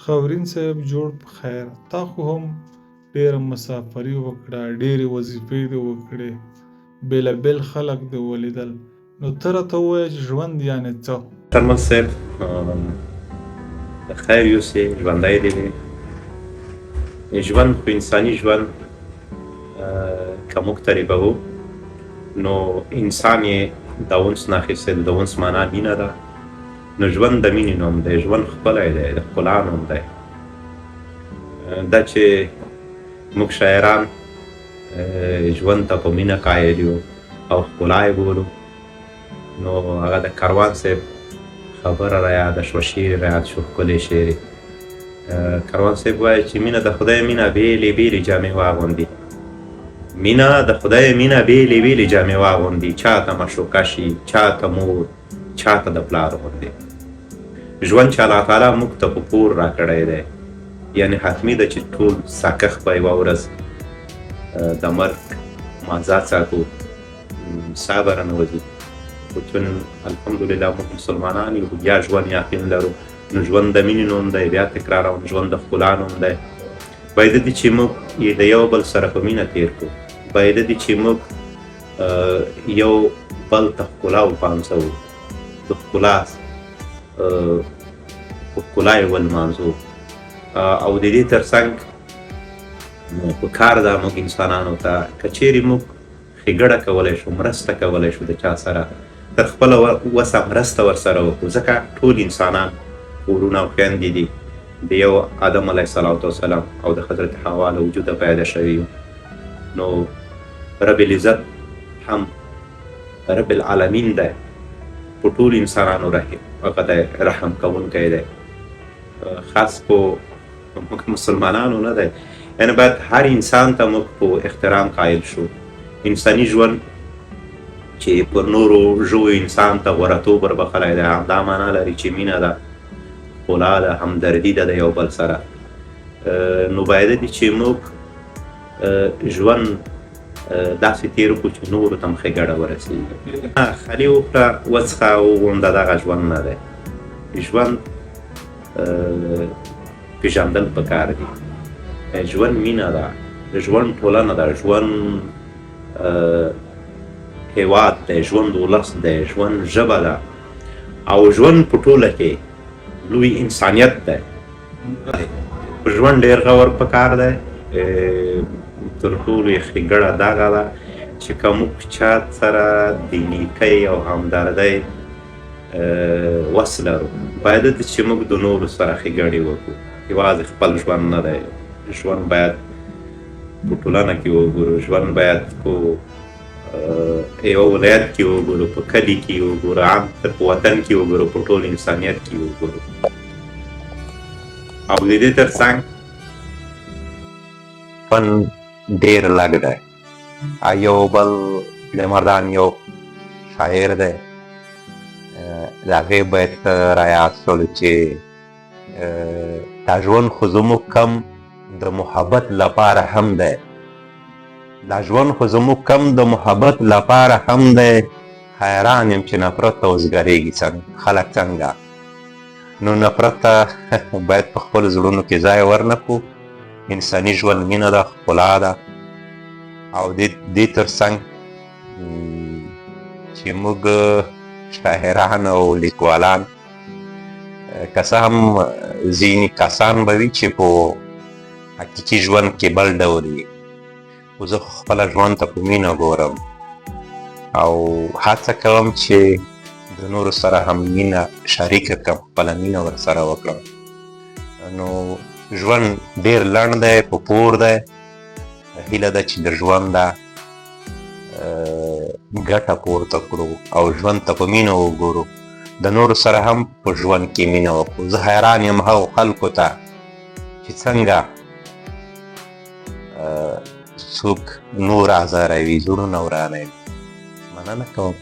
خاورین صاحب جوړ په خیر. تا خو هم ډېره مسافري وکړه، ډېرې وظیفې دې وکړې، بېلابېل خلک دې ولیدل. نو ته راته ووایه چې ژوند یعنې څه؟ شرمل صاحب د خیر یوسې ژوندی دې وي. ژوند خو انساني ژوند که موږ ترېبوو نو انسان یې د اونس نه اخیستل. د اونس معنا مینه ده، نو ژوند د مینې نوم دی. ژوند ښکلی دی، د ښکلا نوم دی. دا چې موږ شاعران ژوند ته په مینه قایل یو او ښکلا یې بولو، نو هغه د کاروان صاحب خبره رایاده شوه، شعر رایاد شو، ښکلی شعر. کاروان صاحب وایي چې مینه د خدای مینه بېلې بېلې جامې واغوندي. مینه د خدای مینه بېلې بېلې جامې واغوندي، چا ته مشوکه شي، چا ته مور، چا ته د پلار غوندې. ژوند چې الله تعالی موږ ته په پور راکړی دی، یعنې حتمي ده چې ټول ساکښ به یوه ورځ د مرګ مازاد ساتو، ساه به رانوځي. خو چون الحمدلله موږ مسلمانان یو، بیا ژوند یقین لرو، نو ژوند د مینې نوم دی. بیا تکراروم، ژوند د ښکلا نوم دی. باید دي چې موږ د یو بل سره په مینه تېر کړو، باید دي چې موږ یو بل ته ښکلا وپانځوو، د ښکلا په ښکلا یې ولمانځو. او د دې تر څنګ پکار ده موږ انسانانو ته که چیرې موږ ښېګړه کولی شو، مرسته کولی شو د چا سره، تر خپله وسه مرسته ورسره وکړو. ځکه ټول انسانان ورونه او خویندې دي، د یو آدم علیه السلام او د حضرت حوا له وجوده پیدا شوي یو. نو رب العزت هم رب العالمین دی، په ټول انسانانو هغه دی رحم کوونکی دی. خاص په موږ مسلمانانو نه دی، یعنې باید هر انسان ته موږ په احترام قایل شو. انساني ژوند چې پر نورو ژویو انسان ته غوره توب وربخلی دی، همدا معنا لري چې مینه ده، ښکلا ده، همدردي ده د یو بل سره. نو باید دي چې موږ ژوند داسې تېر کړو چې نورو ته هم ښېګړه ورسېږي. خالي وکړه، وڅښه، وغونډه، دغه ژوند نه دی. ژوند پېژندل پکار دي. ژوند مینه ده، ژوند ټولنه ده، ژوند هېواد دی، ژوند ولس دی، ژوند ژبه ده، او ژوند په ټوله کې لوی انسانیت دی. په ژوند ډېر غور پکار دی. تر ټولو یې ښېګړه دغه ده چې که موږ چا سره د نیکۍ او همدردۍ وس لرو، باید ده چې موږ د نورو سره ښېګړې وکړو. یوازې خپل ژوند نه دی. ژوند باید په ټولنه کې وګورو، ژوند باید په یو ولایت کې وګورو، په کلي کې وګورو، عام په وطن کې وګورو، په ټول انسانیت کې وګورو. او د دې تر څنګ ژوند ډېر لږ دی. یو بل د مردان یو شاعر دی، د هغې بیت رایاد شولو چې دا ژوند خو زموږ کم د محبت لپاره هم دی، دا ژوند خو زموږ کم د محبت لپاره هم دی، حیران یم چې نفرت ته وزګرېږي خلک څنګه. نو نفرت ته باید په خپلو زړونو کې ځای ورنه کړو. انساني ژوند مینه ده، ښکلا ده. او دې تر څنګ چې موږ شاعران او لیکوالان، که څه هم ځینې کسان به وي چې په حقیقي ژوند کې بل ډول وي، خو زه خپله ژوند ته په مینه ګورم او هڅه کوم چې د نورو سره هم مینه شریکه کړم، خپله مینه ورسره وکړم. نو ژوند ډېر لنډ دی، په پور دی. هیله ده چې د ژونده ګټه پورته کړو او ژوند ته په مینه وګورو، د نورو سره هم په ژوند کې مینه وکړو. زه حیران یم هغو خلکو ته چې څنګه څوک نور ازاروي، زړونه ورانوي. مننه کوم.